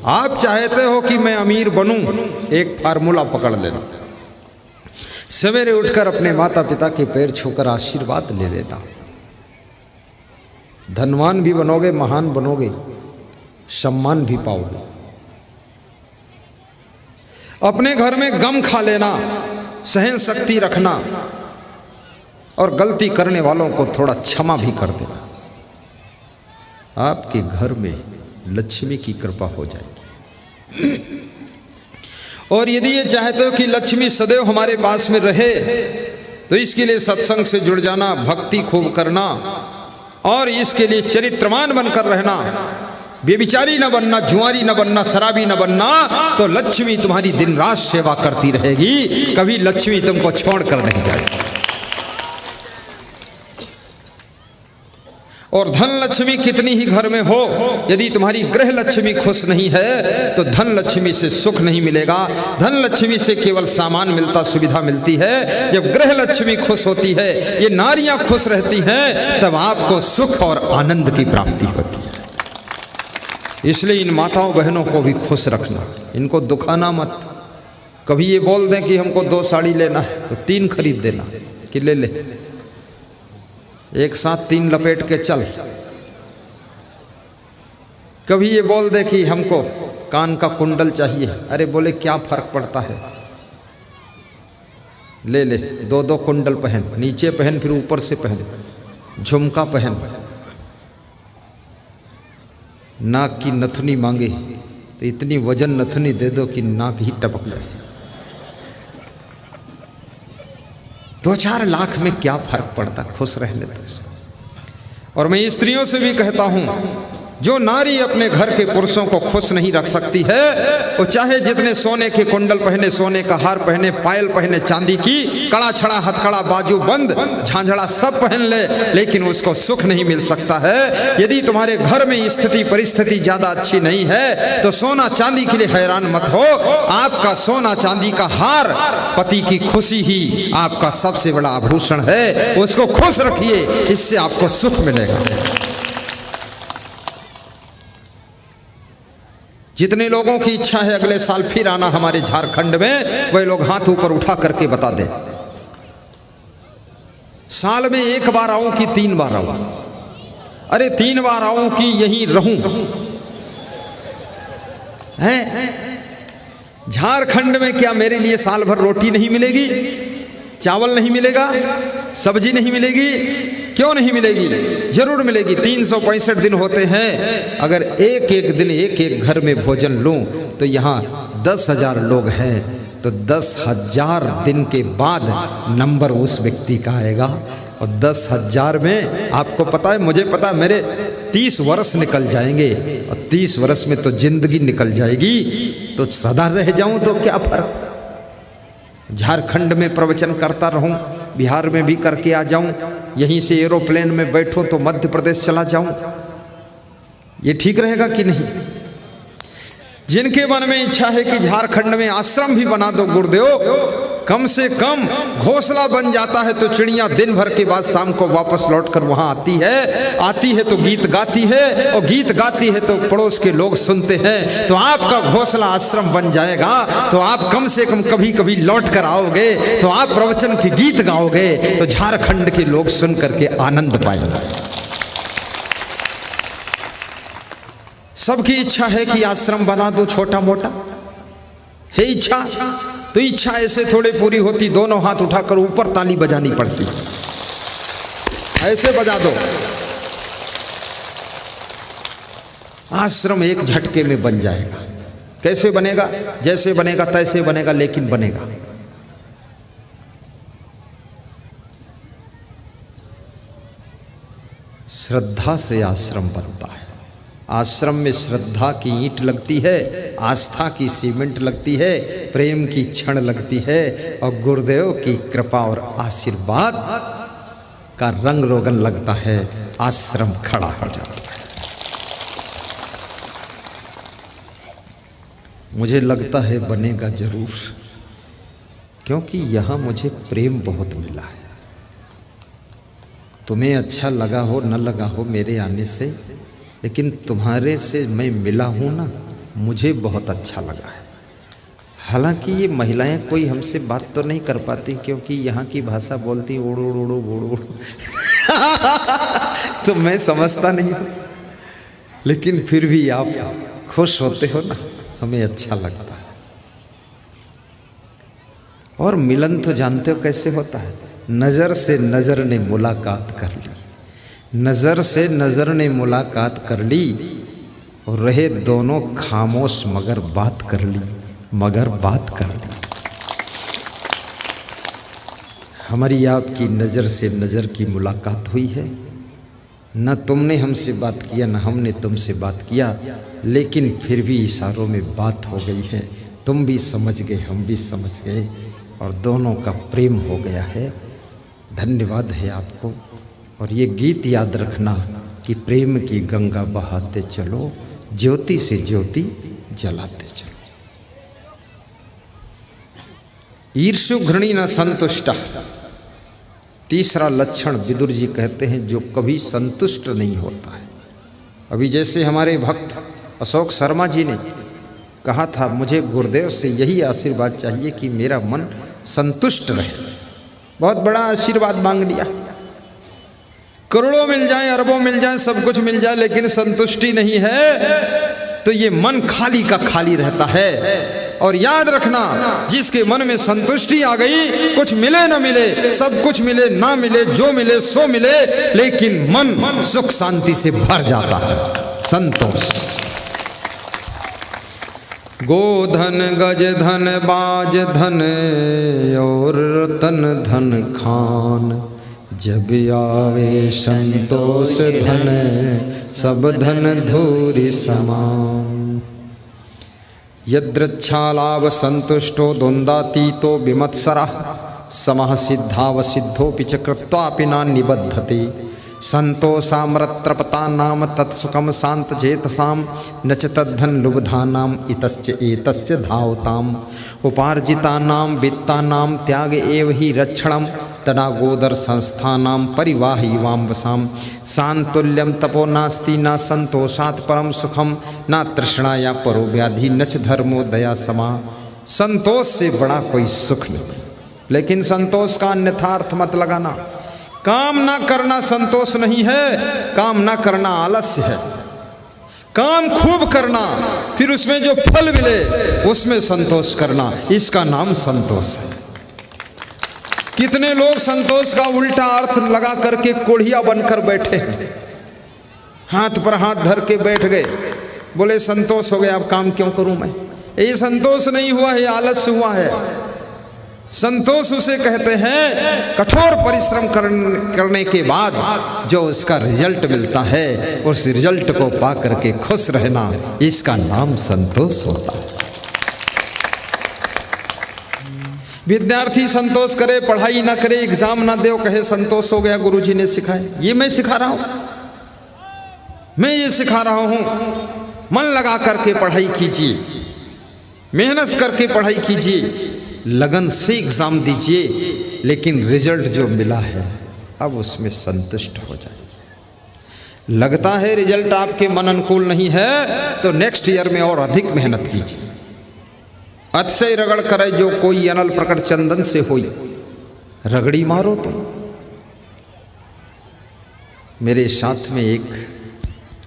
आप चाहते हो कि मैं अमीर बनूं, एक फार्मूला पकड़ लेना, सवेरे उठकर अपने माता पिता के पैर छूकर आशीर्वाद ले लेना। धनवान भी बनोगे, महान बनोगे, सम्मान भी पाओगे। अपने घर में गम खा लेना, सहन शक्ति रखना और गलती करने वालों को थोड़ा क्षमा भी कर देना। आपके घर में लक्ष्मी की कृपा हो जाएगी। और यदि ये चाहते हो कि लक्ष्मी सदैव हमारे पास में रहे, तो इसके लिए सत्संग से जुड़ जाना, भक्ति खूब करना और इसके लिए चरित्रवान बनकर रहना, व्यभिचारी न बनना, जुआरी न बनना, शराबी न बनना, तो लक्ष्मी तुम्हारी दिन रात सेवा करती रहेगी, कभी लक्ष्मी तुमको छोड़कर नहीं जाएगी। और धन लक्ष्मी कितनी ही घर में हो, यदि तुम्हारी गृह लक्ष्मी खुश नहीं है तो धन लक्ष्मी से सुख नहीं मिलेगा। धन लक्ष्मी से केवल सामान मिलता, सुविधा मिलती है। जब गृह लक्ष्मी खुश होती है, ये नारियां खुश रहती हैं, तब आपको सुख और आनंद की प्राप्ति होती है। इसलिए इन माताओं बहनों को भी खुश रखना, इनको दुखाना मत। कभी ये बोल दें कि हमको 2 साड़ी लेना है तो 3 खरीद देना कि ले ले, एक साथ 3 लपेट के चल। कभी ये बोल दे कि हमको कान का कुंडल चाहिए, अरे बोले क्या फर्क पड़ता है, ले ले 2-2 कुंडल पहन, नीचे पहन फिर ऊपर से पहन, झुमका पहन। नाक की नथुनी मांगे तो इतनी वजन नथुनी दे दो कि नाक ही टपक जाए। 2-4 लाख में क्या फर्क पड़ता, खुश रहने दो इसको। और मैं स्त्रियों से भी कहता हूं, जो नारी अपने घर के पुरुषों को खुश नहीं रख सकती है, वो चाहे जितने सोने के कुंडल पहने, सोने का हार पहने, पायल पहने, चांदी की, कड़ा छड़ा, हथकड़ा, बाजू बंद, झांझड़ा सब पहन ले, लेकिन उसको सुख नहीं मिल सकता है। यदि तुम्हारे घर में स्थिति परिस्थिति ज्यादा अच्छी नहीं है तो सोना चांदी के लिए हैरान मत हो। आपका सोना चांदी का हार पति की खुशी ही आपका सबसे बड़ा आभूषण है, उसको खुश रखिए, इससे आपको सुख मिलेगा। जितने लोगों की इच्छा है अगले साल फिर आना हमारे झारखंड में, वह लोग हाथ ऊपर उठा करके बता दें। साल में 1 बार आऊं कि 3 बार आऊं? अरे 3 बार आऊं कि यहीं रहूं? हैं? झारखंड में क्या मेरे लिए साल भर रोटी नहीं मिलेगी, चावल नहीं मिलेगा, सब्जी नहीं मिलेगी? क्यों नहीं मिलेगी? जरूर मिलेगी। 365 दिन होते हैं, अगर एक एक दिन एक एक घर में भोजन लूं तो यहाँ 10,000 लोग हैं, तो 10,000 दिन के बाद नंबर उस व्यक्ति का आएगा। और 10,000 में आपको पता है, मुझे पता है, मेरे 30 वर्ष निकल जाएंगे, और 30 वर्ष में तो जिंदगी निकल जाएगी, तो सदा रह जाऊं तो क्या फर्क। झारखंड में प्रवचन करता रहूं, बिहार में भी करके आ जाऊं, यहीं से एरोप्लेन में बैठूं तो मध्य प्रदेश चला जाऊं, ये ठीक रहेगा कि नहीं? जिनके मन में इच्छा है कि झारखंड में आश्रम भी बना दो गुरुदेव, कम से कम घोंसला बन जाता है तो चिड़िया दिन भर के बाद शाम को वापस लौटकर वहां आती है तो गीत गाती है, और गीत गाती है तो पड़ोस के लोग सुनते हैं, तो आपका घोंसला आश्रम बन जाएगा। तो आप कम से कम कभी कभी लौट कर आओगे, तो आप प्रवचन के गीत गाओगे, तो झारखंड के लोग सुन करके आनंद पाएंगे। सबकी इच्छा है कि आश्रम बना दो छोटा मोटा, है इच्छा, तो इच्छा ऐसे थोड़े पूरी होती। दोनों हाथ उठाकर ऊपर ताली बजानी पड़ती, ऐसे बजा दो। आश्रम एक झटके में बन जाएगा। कैसे बनेगा? जैसे बनेगा तैसे बनेगा, लेकिन बनेगा। श्रद्धा से आश्रम बनता है। आश्रम में श्रद्धा की ईंट लगती है, आस्था की सीमेंट लगती है, प्रेम की छड़ लगती है, और गुरुदेव की कृपा और आशीर्वाद का रंग रोगन लगता है। आश्रम खड़ा हो जाता है। मुझे लगता है बनेगा जरूर, क्योंकि यहां मुझे प्रेम बहुत मिला है। तुम्हें अच्छा लगा हो न लगा हो मेरे आने से, लेकिन तुम्हारे से मैं मिला हूं ना, मुझे बहुत अच्छा लगा है। हालांकि ये महिलाएं कोई हमसे बात तो नहीं कर पाती क्योंकि यहाँ की भाषा बोलती ओड़ो ओड़ो बोड़ो ओड़ो तो मैं समझता नहीं हूँ, लेकिन फिर भी आप खुश होते हो ना, हमें अच्छा लगता है। और मिलन तो जानते हो कैसे होता है, नज़र से नज़र ने मुलाकात कर ली, नज़र से नज़र ने मुलाकात कर ली और रहे दोनों खामोश मगर बात कर ली, मगर बात कर ली। हमारी आपकी नज़र से नज़र की मुलाकात हुई है, न तुमने हमसे बात किया न हमने तुमसे बात किया, लेकिन फिर भी इशारों में बात हो गई है। तुम भी समझ गए, हम भी समझ गए और दोनों का प्रेम हो गया है। धन्यवाद है आपको। और ये गीत याद रखना कि प्रेम की गंगा बहाते चलो, ज्योति से ज्योति जलाते चलो। ईर्ष्यु घृणी न संतुष्ट, तीसरा लक्षण विदुर जी कहते हैं जो कभी संतुष्ट नहीं होता है। अभी जैसे हमारे भक्त अशोक शर्मा जी ने कहा था, मुझे गुरुदेव से यही आशीर्वाद चाहिए कि मेरा मन संतुष्ट रहे। बहुत बड़ा आशीर्वाद मांग लिया, करोड़ों मिल जाए, अरबों मिल जाए, सब कुछ मिल जाए, लेकिन संतुष्टि नहीं है तो ये मन खाली का खाली रहता है। और याद रखना, जिसके मन में संतुष्टि आ गई, कुछ मिले ना मिले, सब कुछ मिले ना मिले, जो मिले सो मिले, लेकिन मन सुख शांति से भर जाता है। संतोष। गोधन गज धन बाज धन और रतन धन खान, जब आवे संतोष धन सब धन धूरि समान। यद्रच्छालाभ संतुष्टो द्वंद्वातीतो विमत्सरः, समः सिद्धाव सिद्धोऽपि च कृत्वापि न निबध्यते। संतोषामृतप्रपता नाम तत्सुखम शांत चेतसाम, न च तद्धन लुब्धानाम इतश्च एतस्य धावताम। उपार्जितानाम वित्तानाम त्याग एव हि रक्षणम, तडागोदर संस्थानाम परिवाहि वाम्बसाम। सांतुल्यम तपो नास्ति न संतोषात् परम सुखम, न तृष्णाया परो व्याधि न च धर्मो दया समा। संतोष से बड़ा कोई सुख नहीं, लेकिन संतोष का अन्यथा अर्थ मत लगाना। काम ना करना संतोष नहीं है, काम ना करना आलस्य है। काम खूब करना, फिर उसमें जो फल मिले उसमें संतोष करना, इसका नाम संतोष है। कितने लोग संतोष का उल्टा अर्थ लगा करके कोढ़िया बनकर बैठे हैं, हाथ पर हाथ धर के बैठ गए, बोले संतोष हो गया, अब काम क्यों करूं मैं। ये संतोष नहीं हुआ है, आलस्य हुआ है। संतोष उसे कहते हैं कठोर परिश्रम करने के बाद जो उसका रिजल्ट मिलता है, उस रिजल्ट को पा करके खुश रहना, इसका नाम संतोष होता है। विद्यार्थी संतोष करे, पढ़ाई ना करे, एग्जाम ना दे, कहे संतोष हो गया, गुरुजी ने सिखाया। ये मैं सिखा रहा हूं, मैं ये सिखा रहा हूं। मन लगा करके पढ़ाई कीजिए, मेहनत करके पढ़ाई कीजिए, लगन से एग्जाम दीजिए, लेकिन रिजल्ट जो मिला है अब उसमें संतुष्ट हो जाइए। लगता है रिजल्ट आपके मन अनुकूल नहीं है तो नेक्स्ट ईयर में और अधिक मेहनत कीजिए। अतिशय रगड़ करे जो कोई अनल प्रकट चंदन से होई, रगड़ी मारो तुम। मेरे साथ में एक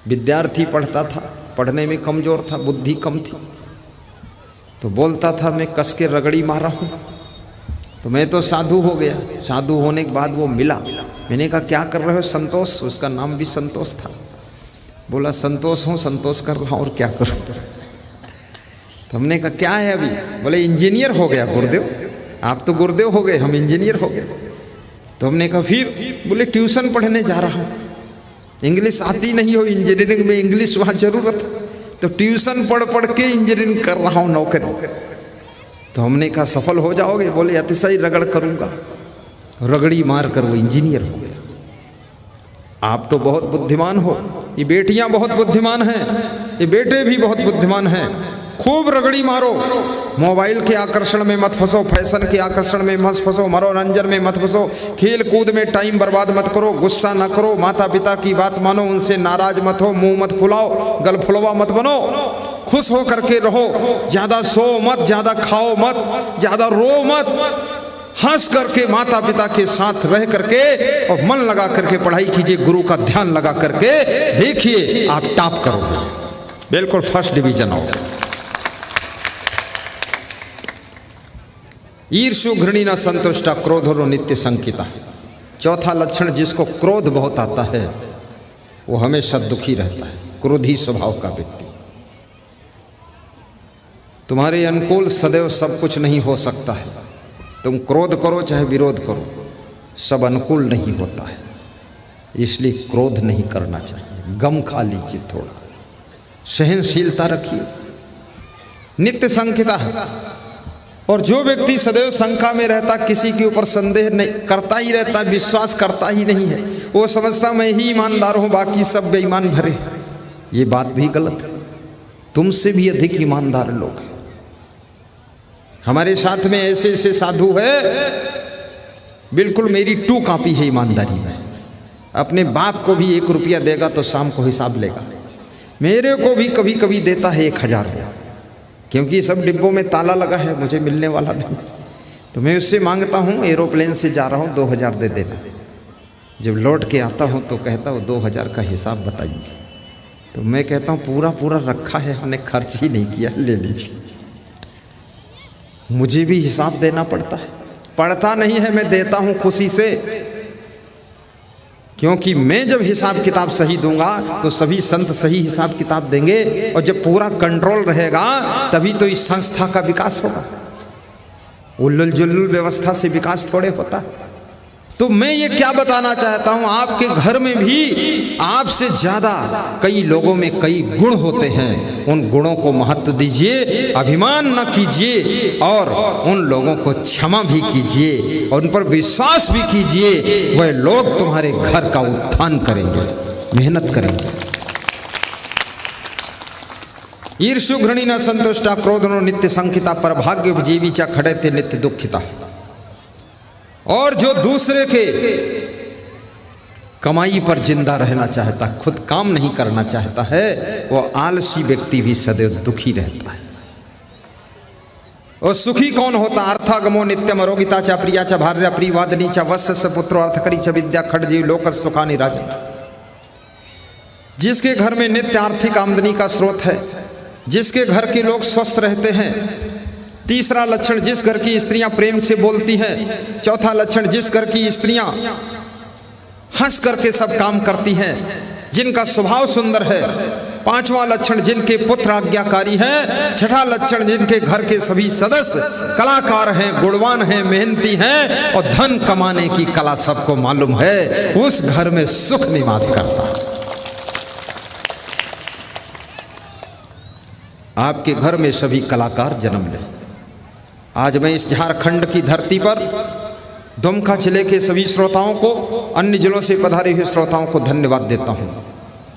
विद्यार्थी पढ़ता था, पढ़ने में कमजोर था, बुद्धि कम थी, तो बोलता था मैं कस के रगड़ी मारा हूँ। तो मैं तो साधु हो गया। साधु होने के बाद वो मिला, मैंने कहा क्या कर रहे हो? संतोष, उसका नाम भी संतोष था। बोला संतोष हूँ, संतोष कर रहा हूँ, और क्या करूँ। तो हमने कहा क्या है अभी? बोले इंजीनियर हो गया गुरुदेव। आप तो गुरुदेव हो गए, हम इंजीनियर हो गए। तो हमने कहा फिर? बोले ट्यूशन पढ़ने जा रहा हूँ। इंग्लिश आती नहीं हो, इंजीनियरिंग में इंग्लिश वहाँ जरूरत, तो ट्यूशन पढ़ पढ़ के इंजीनियरिंग कर रहा हूँ, नौकरी। तो हमने कहा सफल हो जाओगे? बोले अतिशय रगड़ करूँगा। रगड़ी मार कर वो इंजीनियर हो गया। आप तो बहुत बुद्धिमान हो, ये बेटियां बहुत बुद्धिमान हैं, ये बेटे भी बहुत बुद्धिमान हैं। खूब रगड़ी मारो, मोबाइल के आकर्षण में मत फंसो, फैशन के आकर्षण में मत फंसो, मनोरंजन में मत फंसो, खेल कूद में टाइम बर्बाद मत करो, गुस्सा ना करो, माता पिता की बात मानो, उनसे नाराज मत हो, मुंह मत फुलाओ, गल फुलवा मत बनो। खुश हो करके रहो, ज्यादा सो मत, ज्यादा खाओ मत, ज्यादा रो मत, हंस करके माता पिता के साथ रह करके और मन लगा करके पढ़ाई कीजिए, गुरु का ध्यान लगा करके देखिए आप टॉप करोगे, बिल्कुल फर्स्ट डिवीजन होगा। ईर्ष्यो घृणी न संतुष्टा क्रोधो नित्य संकिता। चौथा लक्षण, जिसको क्रोध बहुत आता है वो हमेशा दुखी रहता है, क्रोधी स्वभाव का व्यक्ति। तुम्हारे अनुकूल सदैव सब कुछ नहीं हो सकता है, तुम क्रोध करो चाहे विरोध करो, सब अनुकूल नहीं होता है, इसलिए क्रोध नहीं करना चाहिए। गम खा लीजिए, थोड़ा सहनशीलता रखिए। नित्य संकिता है, और जो व्यक्ति सदैव शंका में रहता, किसी के ऊपर संदेह नहीं करता ही रहता, विश्वास करता ही नहीं है, वो समझता मैं ही ईमानदार हूं, बाकी सब बेईमान भरे। ये बात भी गलत है, तुमसे भी अधिक ईमानदार लोग हैं। हमारे साथ में ऐसे ऐसे साधु है, बिल्कुल मेरी 2 कॉपी है ईमानदारी में। अपने बाप को भी 1 रुपया देगा तो शाम को हिसाब लेगा, मेरे को भी कभी कभी देता है 1000 रुपया, क्योंकि सब डिब्बों में ताला लगा है, मुझे मिलने वाला नहीं। तो मैं उससे मांगता हूँ, एरोप्लेन से जा रहा हूँ 2000 दे देना। जब लौट के आता हूँ तो कहता हूँ 2000 का हिसाब बताइए। तो मैं कहता हूँ पूरा पूरा रखा है, हमने खर्च ही नहीं किया, ले लीजिए। मुझे भी हिसाब देना पड़ता है, पड़ता नहीं है, मैं देता हूँ खुशी से, क्योंकि मैं जब हिसाब किताब सही दूंगा तो सभी संत सही हिसाब किताब देंगे, और जब पूरा कंट्रोल रहेगा तभी तो इस संस्था का विकास होगा। उल्लुल जुल्लुल व्यवस्था से विकास थोड़े होता। तो मैं ये क्या बताना चाहता हूं, आपके घर में भी आपसे ज्यादा कई लोगों में कई गुण होते हैं, उन गुणों को महत्व दीजिए, अभिमान न कीजिए, और उन लोगों को क्षमा भी कीजिए और उन पर विश्वास भी कीजिए। वह लोग तुम्हारे घर का उत्थान करेंगे, मेहनत करेंगे। ईर्ष्यो घृणी न संतुष्टा क्रोधनो नित्य संकिता पर भाग्य जीवी चा खड़े नित्य दुखिता। और जो दूसरे के कमाई पर जिंदा रहना चाहता, खुद काम नहीं करना चाहता है, वो आलसी व्यक्ति भी सदैव दुखी रहता है। और सुखी कौन होता? अर्थागमो नित्यम अरोगिता चा प्रिया चा भार्या प्रियवादिनी चा वत्स पुत्रो अर्थकरी च विद्या खड़जीव लोक सुखानि राजन। जिसके घर में नित्य आर्थिक आमदनी का स्रोत है, जिसके घर के लोग स्वस्थ रहते हैं। तीसरा लक्षण, जिस घर की स्त्रियां प्रेम से बोलती हैं। चौथा लक्षण, जिस घर की स्त्रियां हंस करके सब काम करती हैं, जिनका स्वभाव सुंदर है। पांचवा लक्षण, जिनके पुत्र आज्ञाकारी हैं। छठा लक्षण, जिनके घर के सभी सदस्य कलाकार हैं, गुणवान हैं, मेहनती हैं और धन कमाने की कला सबको मालूम है, उस घर में सुख निवास करता है। आपके घर में सभी कलाकार जन्म लें। आज मैं इस झारखंड की धरती पर दुमका जिले के सभी श्रोताओं को, अन्य जिलों से पधारे हुए श्रोताओं को धन्यवाद देता हूं,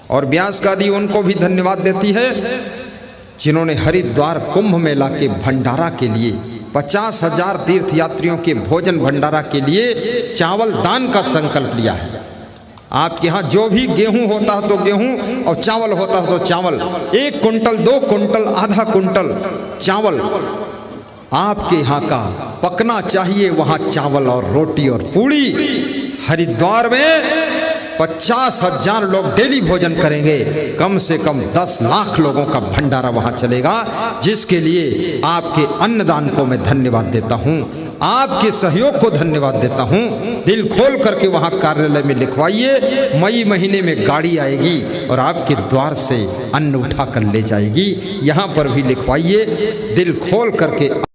और व्यास गादी उनको भी धन्यवाद देती है जिन्होंने हरिद्वार कुंभ मेला के भंडारा के लिए 50,000 तीर्थयात्रियों के भोजन भंडारा के लिए चावल दान का संकल्प लिया है। आपके यहाँ जो भी गेहूं होता है तो गेहूं, और चावल होता है तो चावल, 1 कुंटल 2 कुंटल आधा कुंटल चावल आपके यहाँ का पकना चाहिए। वहाँ चावल और रोटी और पूड़ी। हरिद्वार में 50,000 लोग डेली भोजन करेंगे, कम से कम 10 लाख लोगों का भंडारा वहाँ चलेगा, जिसके लिए आपके अन्नदान को मैं धन्यवाद देता हूँ, आपके सहयोग को धन्यवाद देता हूँ। दिल खोल करके वहाँ कार्यालय में लिखवाइए। मई महीने में गाड़ी आएगी और आपके द्वार से अन्न उठा कर ले जाएगी। यहाँ पर भी लिखवाइए, दिल खोल करके।